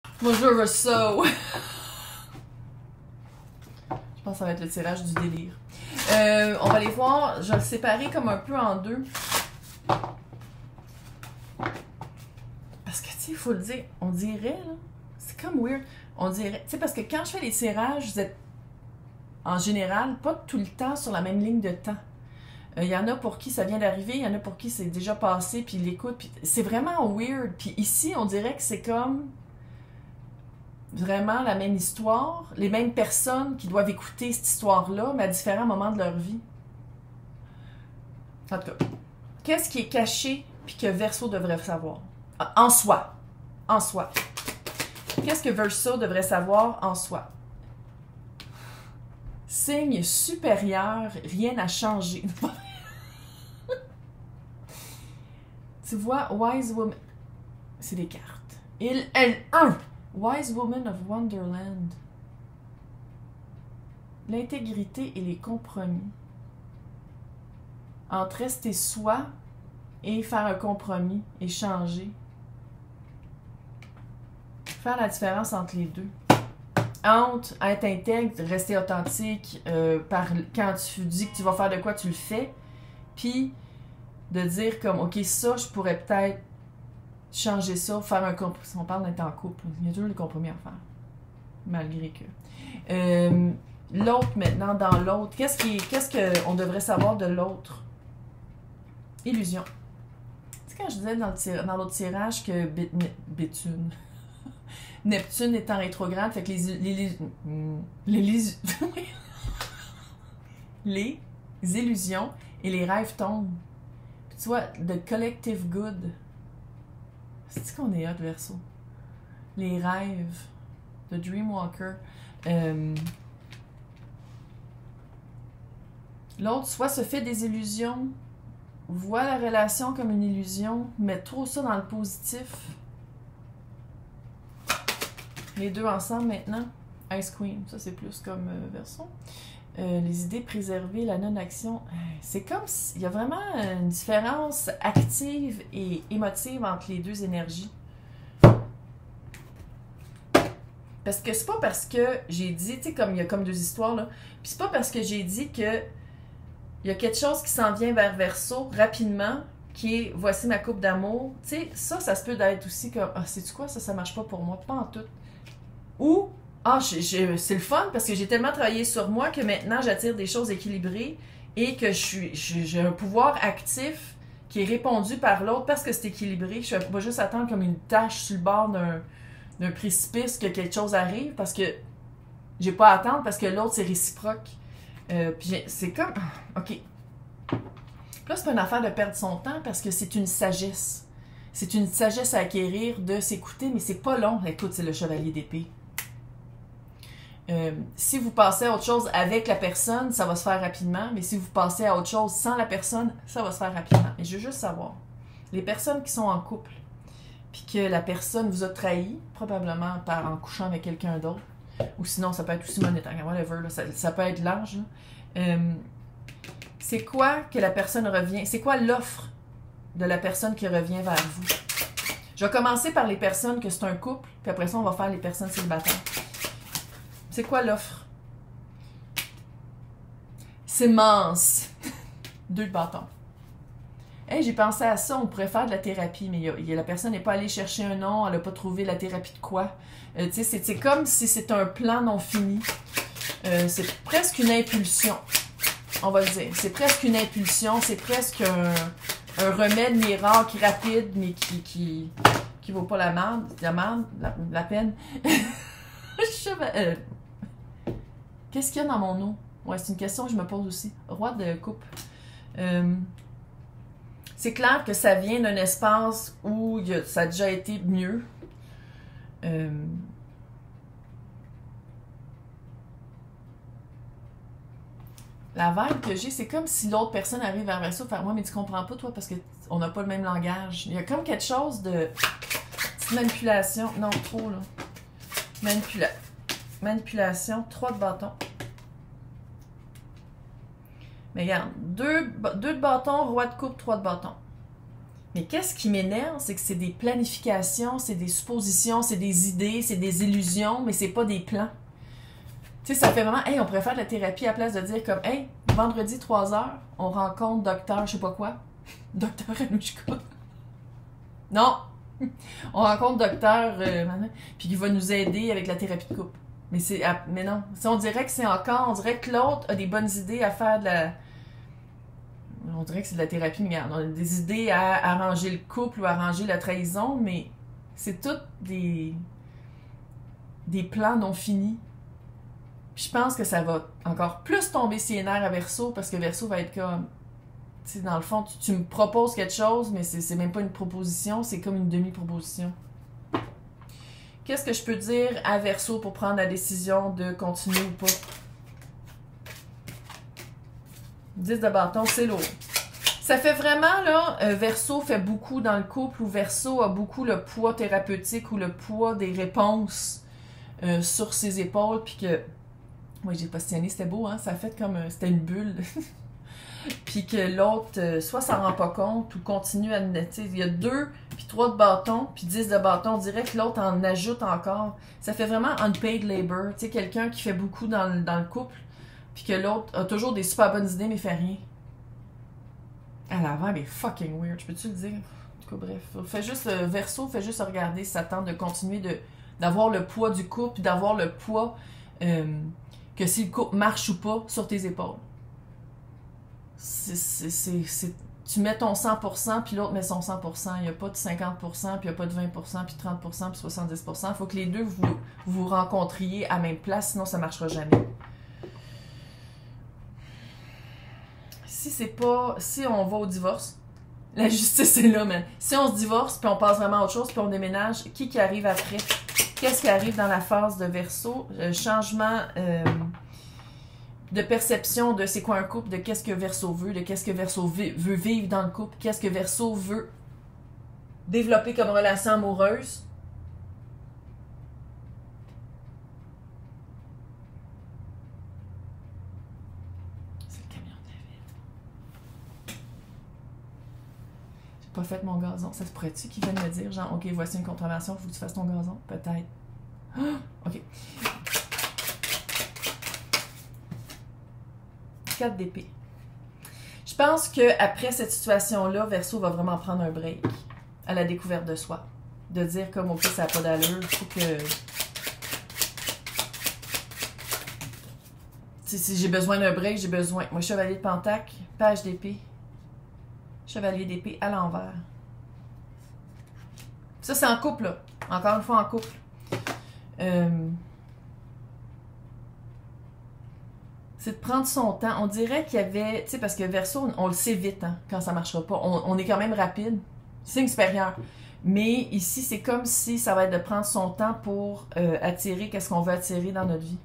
Bonjour Rousseau! Je pense que ça va être le tirage du délire. On va les voir, je vais le séparer comme un peu en deux. Parce que, tu sais, il faut le dire, on dirait, là, c'est comme weird. On dirait, tu sais, parce que quand je fais les tirages, vous êtes, en général, pas tout le temps sur la même ligne de temps. Il y en a pour qui ça vient d'arriver, il y en a pour qui c'est déjà passé, puis ils l'écoutent, puis c'est vraiment weird. Puis ici, on dirait que c'est comme vraiment la même histoire, les mêmes personnes qui doivent écouter cette histoire-là, mais à différents moments de leur vie. En tout cas, qu'est-ce qui est caché puis que Verseau devrait savoir? En soi. En soi. Qu'est-ce que Verseau devrait savoir en soi? Signe supérieur, rien n'a changé. Tu vois, Wise Woman... C'est des cartes. Wise Woman of Wonderland. L'intégrité et les compromis. Entre rester soi et faire un compromis, échanger. Faire la différence entre les deux. Entre être intègre, rester authentique, quand tu dis que tu vas faire de quoi, tu le fais. Puis de dire comme, ok, ça, je pourrais peut-être changer ça, faire un compromis. Si on parle d'être en couple, il y a toujours des compromis à faire. Malgré que. L'autre maintenant, dans l'autre, qu'est-ce qu'on devrait savoir de l'autre? Illusion. Tu sais, quand je disais dans l'autre tirage que Neptune est en rétrograde, fait que les illusions et les rêves tombent. Puis tu vois, the collective good. C'est-tu qu'on est hot, Verseau? Les rêves. The Dreamwalker. L'autre, soit se fait des illusions, voit la relation comme une illusion, met trop ça dans le positif. Les deux ensemble maintenant. Ice Queen, ça c'est plus comme Verseau. Les idées préservées, la non-action. C'est comme s'il y a vraiment une différence active et émotive entre les deux énergies. Parce que c'est pas parce que j'ai dit, tu sais, comme il y a comme deux histoires, là. Puis c'est pas parce que j'ai dit que il y a quelque chose qui s'en vient vers Verseau rapidement, qui est voici ma coupe d'amour. Tu sais, ça se peut d'être aussi comme sais-tu quoi, ça marche pas pour moi, pas en tout. Ou c'est le fun parce que j'ai tellement travaillé sur moi que maintenant j'attire des choses équilibrées et que j'ai un pouvoir actif qui est répondu par l'autre parce que c'est équilibré. Je ne vais pas juste attendre comme une tache sur le bord d'un précipice que quelque chose arrive parce que j'ai pas à attendre parce que l'autre c'est réciproque. Puis c'est comme... OK. Puis là, c'est pas une affaire de perdre son temps parce que c'est une sagesse. C'est une sagesse à acquérir de s'écouter, mais c'est pas long. Écoute, c'est le chevalier d'épée. Si vous passez à autre chose avec la personne, ça va se faire rapidement. Mais si vous passez à autre chose sans la personne, ça va se faire rapidement. Et je veux juste savoir, les personnes qui sont en couple, puis que la personne vous a trahi, probablement en couchant avec quelqu'un d'autre, ou sinon ça peut être aussi monétaire, whatever, là, ça peut être large. C'est quoi que la personne revient? C'est quoi l'offre de la personne qui revient vers vous? Je vais commencer par les personnes que c'est un couple, puis après ça, on va faire les personnes célibataires. C'est quoi l'offre? C'est mince. 2 de bâton. Hey, j'ai pensé à ça, on pourrait faire de la thérapie, mais la personne n'est pas allée chercher un nom, elle n'a pas trouvé la thérapie de quoi. Tu sais, c'est comme si c'est un plan non fini. C'est presque une impulsion, on va le dire. C'est presque une impulsion, c'est presque un remède miracle rapide, mais qui vaut pas la peine. Qu'est-ce qu'il y a dans mon eau? Ouais, c'est une question que je me pose aussi. Roi de coupe. C'est clair que ça vient d'un espace où ça a déjà été mieux. La vibe que j'ai, c'est comme si l'autre personne arrive vers Verseau et fait « Ouais, mais tu comprends pas, toi, parce qu'on n'a pas le même langage. » Il y a comme quelque chose de... Petite manipulation. Non, trop, là. Manipulation. 3 de bâton. Mais regarde, 2 de bâton, roi de coupe, 3 de bâton. Mais qu'est-ce qui m'énerve, c'est que c'est des planifications, c'est des suppositions, c'est des idées, c'est des illusions, mais c'est pas des plans. Tu sais, ça fait vraiment, hey, on pourrait faire de la thérapie à la place de dire comme, hey, vendredi 3h, on rencontre docteur, je sais pas quoi, docteur Anouchka. Non! On rencontre docteur, puis il va nous aider avec la thérapie de couple. Mais non. Si on dirait que c'est encore, on dirait que l'autre a des bonnes idées à faire de la. On dirait que c'est de la thérapie, mais regarde, on a des idées à arranger le couple ou arranger la trahison, mais c'est toutes des plans non finis. Puis je pense que ça va encore plus tomber ses nerfs à Verseau, parce que Verseau va être comme, tu sais, dans le fond, tu me proposes quelque chose, mais c'est même pas une proposition, c'est comme une demi-proposition. Qu'est-ce que je peux dire à Verseau pour prendre la décision de continuer ou pas? 10 de bâton, c'est lourd. Ça fait vraiment, là, Verseau fait beaucoup dans le couple, ou Verseau a beaucoup le poids thérapeutique ou le poids des réponses sur ses épaules, puis que, oui, j'ai positionné, c'était beau, hein, ça a fait comme, c'était une bulle, puis que l'autre, soit s'en rend pas compte, ou continue à, tu sais, il y a 2, puis 3 de bâton, puis 10 de bâton, on dirait que l'autre en ajoute encore. Ça fait vraiment unpaid labor, tu sais, quelqu'un qui fait beaucoup dans le couple, puis que l'autre a toujours des super bonnes idées, mais fait rien. À l'avant, elle est fucking weird, je peux-tu le dire? En tout cas, bref. Fais juste, Verseau, fais juste regarder si ça tente de continuer d'avoir le poids du couple, puis d'avoir le poids que si le couple marche ou pas sur tes épaules. Tu mets ton 100%, puis l'autre met son 100%. Il n'y a pas de 50%, puis il n'y a pas de 20%, puis 30%, puis 70%. Il faut que les deux vous rencontriez à même place, sinon ça ne marchera jamais. Si on va au divorce, la justice est là, man. Si on se divorce, puis on passe vraiment à autre chose, puis on déménage, qui arrive après? Qu'est-ce qui arrive dans la phase de Verseau? Changement de perception de c'est quoi un couple, de qu'est-ce que Verseau veut, de qu'est-ce que Verseau veut vivre dans le couple, qu'est-ce que Verseau veut développer comme relation amoureuse. Pas fait mon gazon. Ça se pourrait-tu qu'ils viennent me dire, genre, OK, voici une contravention, il faut que tu fasses ton gazon? Peut-être. OK. 4 d'épée. Je pense qu'après cette situation-là, Verseau va vraiment prendre un break à la découverte de soi. De dire, comme, OK, ça n'a pas d'allure, il faut que... Si j'ai besoin d'un break, j'ai besoin... Moi, chevalier de Pentacle, page d'épée. Chevalier d'épée à l'envers. Ça, c'est en couple, là. Encore une fois, en couple. C'est de prendre son temps. On dirait qu'il y avait... Tu sais, parce que Verseau, on le sait vite, hein, quand ça ne marchera pas. On est quand même rapide. Signe supérieur. Mais ici, c'est comme si ça va être de prendre son temps pour attirer qu'est-ce qu'on veut attirer dans notre vie.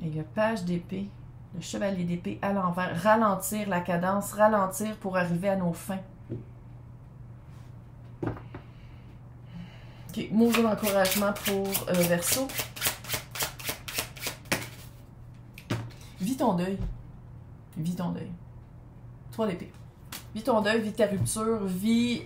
Et le page d'épée. Le chevalier d'épée à l'envers. Ralentir la cadence, ralentir pour arriver à nos fins. OK, mot d'encouragement pour Verseau. Vis ton deuil. Vis ton deuil. 3 d'épée. Vis ton deuil, vis ta rupture, vis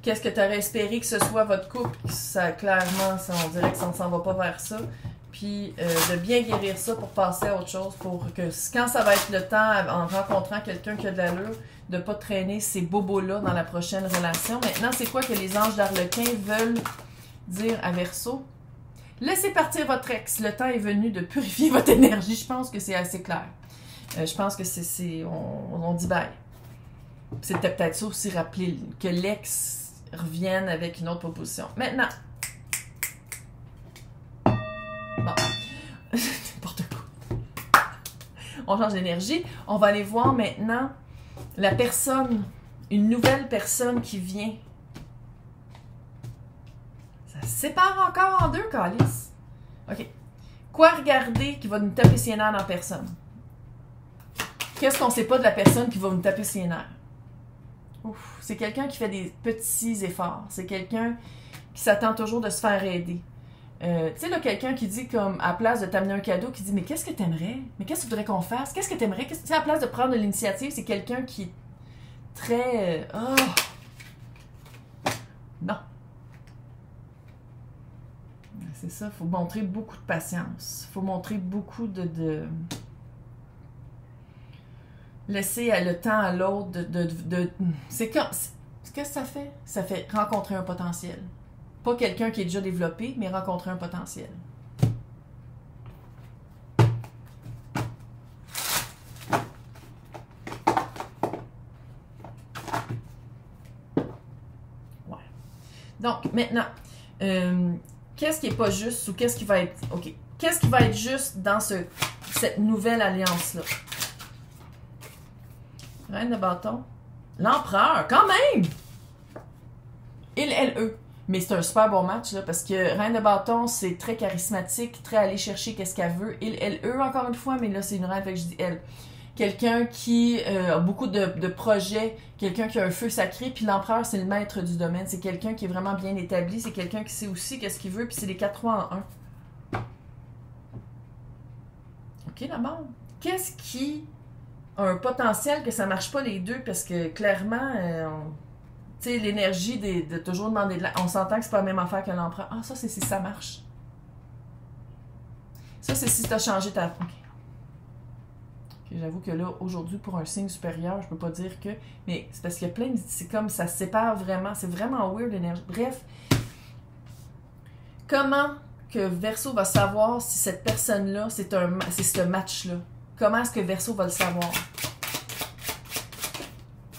qu'est-ce que tu aurais espéré que ce soit votre couple. Ça, clairement, on dirait que ça ne s'en va pas vers ça. Puis de bien guérir ça pour passer à autre chose, pour que quand ça va être le temps, en rencontrant quelqu'un qui a de l'allure, de ne pas traîner ces bobos-là dans la prochaine relation. Maintenant, c'est quoi que les anges d'Arlequin veulent dire à Verseau? Laissez partir votre ex. Le temps est venu de purifier votre énergie. Je pense que c'est assez clair. Je pense que on dit bye. C'était peut-être ça aussi, rappeler que l'ex revienne avec une autre proposition. Maintenant, bon, n'importe quoi. On change d'énergie. On va aller voir maintenant la personne, une nouvelle personne qui vient. Ça se sépare encore en 2, calice. OK. Quoi regarder qui va nous taper ses nerfs dans la personne? Qu'est-ce qu'on sait pas de la personne qui va nous taper ses nerfs? Ouf, c'est quelqu'un qui fait des petits efforts. C'est quelqu'un qui s'attend toujours de se faire aider. Tu sais, là, quelqu'un qui dit, comme, à la place de t'amener un cadeau, qui dit, mais qu'est-ce que t'aimerais? Mais qu'est-ce que tu voudrais qu'on fasse? Qu'est-ce que t'aimerais? À la place de prendre de l'initiative, c'est quelqu'un qui très... Non. C'est ça, il faut montrer beaucoup de patience. Il faut montrer beaucoup de... Laisser le temps à l'autre C'est comme... Qu'est-ce que ça fait? Ça fait rencontrer un potentiel. Pas quelqu'un qui est déjà développé, mais rencontrer un potentiel. Ouais. Donc, maintenant, qu'est-ce qui n'est pas juste ou qu'est-ce qui va être... OK. Qu'est-ce qui va être juste dans cette nouvelle alliance-là? Reine de bâton. L'empereur, quand même! Il, elle, eux. Mais c'est un super bon match, là, parce que Reine de bâton, c'est très charismatique, très aller chercher qu'est-ce qu'elle veut. Il, elle, eux, encore une fois, mais là, c'est une reine, fait que je dis elle. Quelqu'un qui a beaucoup de projets, quelqu'un qui a un feu sacré, puis l'empereur, c'est le maître du domaine. C'est quelqu'un qui est vraiment bien établi, c'est quelqu'un qui sait aussi qu'est-ce qu'il veut, puis c'est les 4-3 en 1. OK, d'abord. Qu'est-ce qui a un potentiel que ça marche pas les deux, parce que clairement, tu sais, l'énergie de toujours demander de l'aide. On s'entend que c'est pas la même affaire que l'empereur. Ah, ça, c'est si ça marche. Ça, c'est si tu as changé ta... OK. J'avoue que là, aujourd'hui, pour un signe supérieur, je peux pas dire que... Mais c'est parce qu'il y a plein de... C'est comme ça se sépare vraiment. C'est vraiment weird, l'énergie. Bref. Comment que Verseau va savoir si cette personne-là, c'est ce match-là? Comment est-ce que Verseau va le savoir?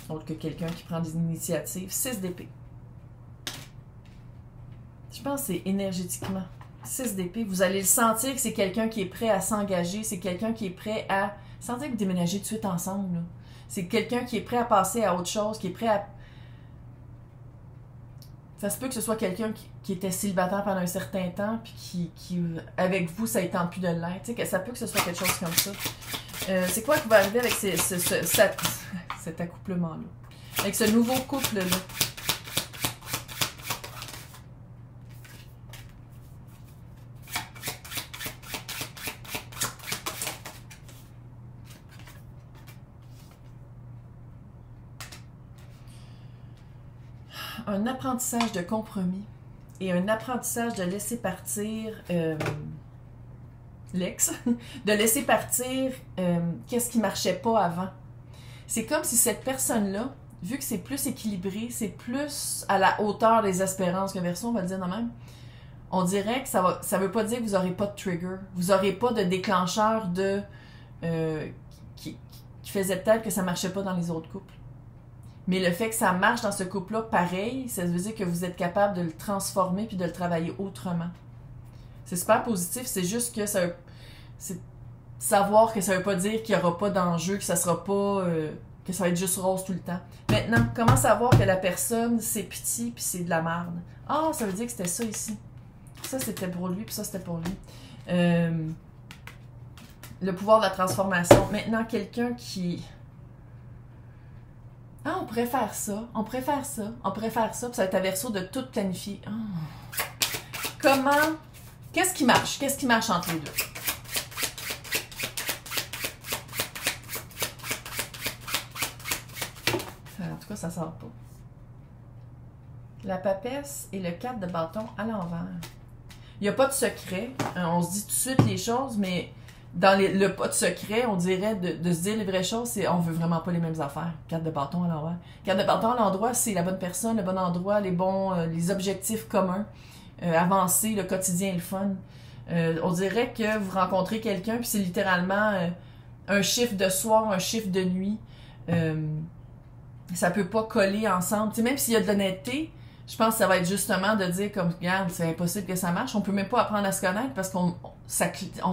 Autre que quelqu'un qui prend des initiatives. 6 d'épée. Je pense que c'est énergétiquement. 6 d'épée. Vous allez le sentir que c'est quelqu'un qui est prêt à s'engager. C'est quelqu'un qui est prêt à... Sentir que vous déménagez tout de suite ensemble. C'est quelqu'un qui est prêt à passer à autre chose, qui est prêt à... Ça se peut que ce soit quelqu'un qui était célibataire pendant un certain temps, puis qui avec vous, ça ne tente plus de l'être. Tu sais, ça peut que ce soit quelque chose comme ça. C'est quoi qui va arriver avec cet accouplement-là? Avec ce nouveau couple-là? Un apprentissage de compromis et un apprentissage de laisser partir l'ex, de laisser partir qu'est-ce qui marchait pas avant. C'est comme si cette personne-là, vu que c'est plus équilibré, c'est plus à la hauteur des espérances que Verseau, on va le dire de même, on dirait que ça veut pas dire que vous n'aurez pas de trigger, vous n'aurez pas de déclencheur qui faisait peut-être que ça marchait pas dans les autres couples. Mais le fait que ça marche dans ce couple-là, pareil, ça veut dire que vous êtes capable de le transformer puis de le travailler autrement. C'est super positif, c'est juste que c'est savoir que ça veut pas dire qu'il n'y aura pas d'enjeu, que ça sera pas... que ça va être juste rose tout le temps. Maintenant, comment savoir que la personne, c'est petit puis c'est de la merde? Ah, ça veut dire que c'était ça ici. Ça, c'était pour lui puis ça, c'était pour lui. Le pouvoir de la transformation. Maintenant, quelqu'un qui... Ah, on pourrait faire ça, on pourrait faire ça, on pourrait faire ça, puis ça va être à Verseau de tout planifier. Oh. Comment... Qu'est-ce qui marche? Qu'est-ce qui marche entre les deux? En tout cas, ça sort pas. La papesse et le 4 de bâton à l'envers. Il n'y a pas de secret. On se dit tout de suite les choses, mais... Dans le pas de secret, on dirait de se dire les vraies choses, c'est on veut vraiment pas les mêmes affaires. 4 de bâton à l'endroit. 4 de bâton à l'endroit, c'est la bonne personne, le bon endroit, les objectifs communs, avancer, le quotidien et le fun. On dirait que vous rencontrez quelqu'un, puis c'est littéralement un chiffre de soir, un chiffre de nuit. Ça peut pas coller ensemble. T'sais, même s'il y a de l'honnêteté, je pense que ça va être justement de dire comme, regarde, c'est impossible que ça marche. On peut même pas apprendre à se connaître parce qu'on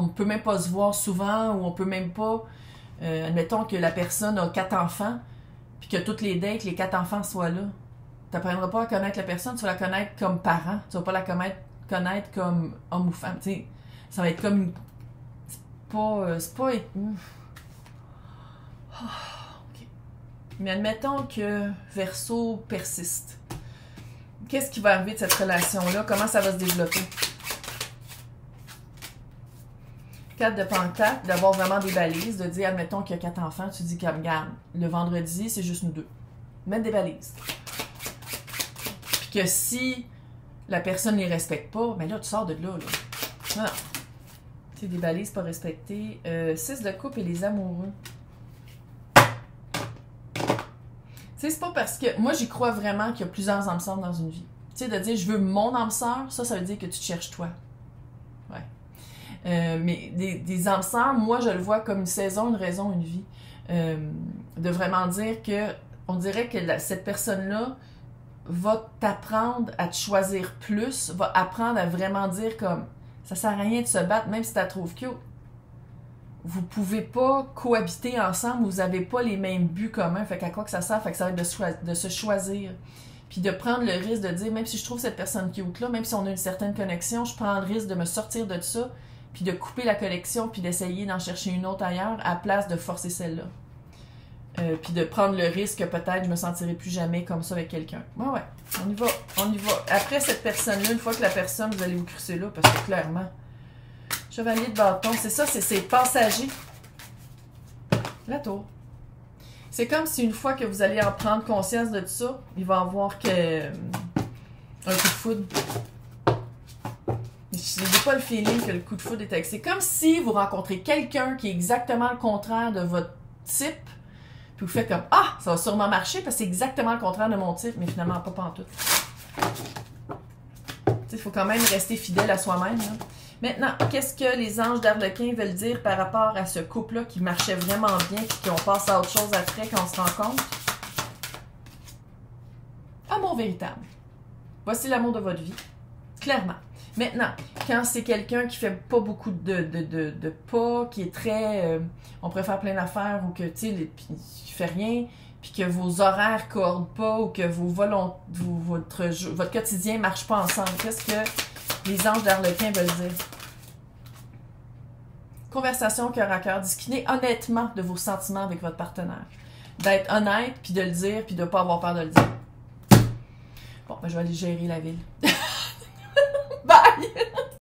peut même pas se voir souvent ou on peut même pas... admettons que la personne a 4 enfants puis que toutes les dates, les 4 enfants soient là. Tu n'apprendras pas à connaître la personne, tu vas la connaître comme parent. Tu vas pas la connaître comme homme ou femme. T'sais, ça va être comme une... C'est pas... Okay. Mais admettons que Verseau persiste. Qu'est-ce qui va arriver de cette relation-là? Comment ça va se développer? 4 de pentacle, d'avoir vraiment des balises, de dire, admettons qu'il y a 4 enfants, tu dis, comme, regarde, le vendredi, c'est juste nous deux. Mettre des balises. Puis que si la personne ne les respecte pas, ben là, tu sors de là. Non. C'est des balises pas respectées. 6 de coupe et les amoureux. Tu sais, c'est pas parce que... Moi, j'y crois vraiment qu'il y a plusieurs âmes sœurs dans une vie. Tu sais, de dire « je veux mon âme sœur », ça veut dire que tu te cherches toi. Ouais. Mais des âmes sœurs, moi, je le vois comme une saison, une raison, une vie. De vraiment dire que... On dirait que cette personne-là va t'apprendre à te choisir plus, va apprendre à vraiment dire comme... Ça sert à rien de se battre, même si tu la trouves cute. Vous pouvez pas cohabiter ensemble, vous avez pas les mêmes buts communs. Fait qu'à quoi que ça sert? Fait que ça va être de se choisir. Puis de prendre le risque de dire, même si je trouve cette personne cute-là, même si on a une certaine connexion, je prends le risque de me sortir de ça, puis de couper la connexion, puis d'essayer d'en chercher une autre ailleurs, à la place de forcer celle-là. Puis de prendre le risque que peut-être je me sentirai plus jamais comme ça avec quelqu'un. Ouais, on y va, on y va. Après cette personne-là, une fois que la personne, vous allez vous crucer là, parce que clairement, chevalier de bâton, c'est ça, c'est passager. La tour. C'est comme si une fois que vous allez en prendre conscience de tout ça, il va y avoir un coup de foudre. Je n'ai pas le feeling que le coup de foudre est avec. C'est comme si vous rencontrez quelqu'un qui est exactement le contraire de votre type, puis vous faites comme « Ah, ça va sûrement marcher parce que c'est exactement le contraire de mon type, mais finalement pas pantoute. » Il faut quand même rester fidèle à soi-même. Là. Maintenant, qu'est-ce que les anges d'Arlequin veulent dire par rapport à ce couple-là qui marchait vraiment bien et qu'on passe à autre chose après quand on se rencontre? Amour véritable. Voici l'amour de votre vie. Clairement. Maintenant, quand c'est quelqu'un qui fait pas beaucoup de pas, qui est très... on pourrait faire plein d'affaires ou que, tu sais, qui fait rien, puis que vos horaires ne coordent pas ou que votre quotidien ne marche pas ensemble. Qu'est-ce que les anges d'Arlequin veulent dire? Conversation cœur à cœur. Discutez honnêtement de vos sentiments avec votre partenaire. D'être honnête, puis de le dire, puis de ne pas avoir peur de le dire. Bon, ben, je vais aller gérer la ville. Bye!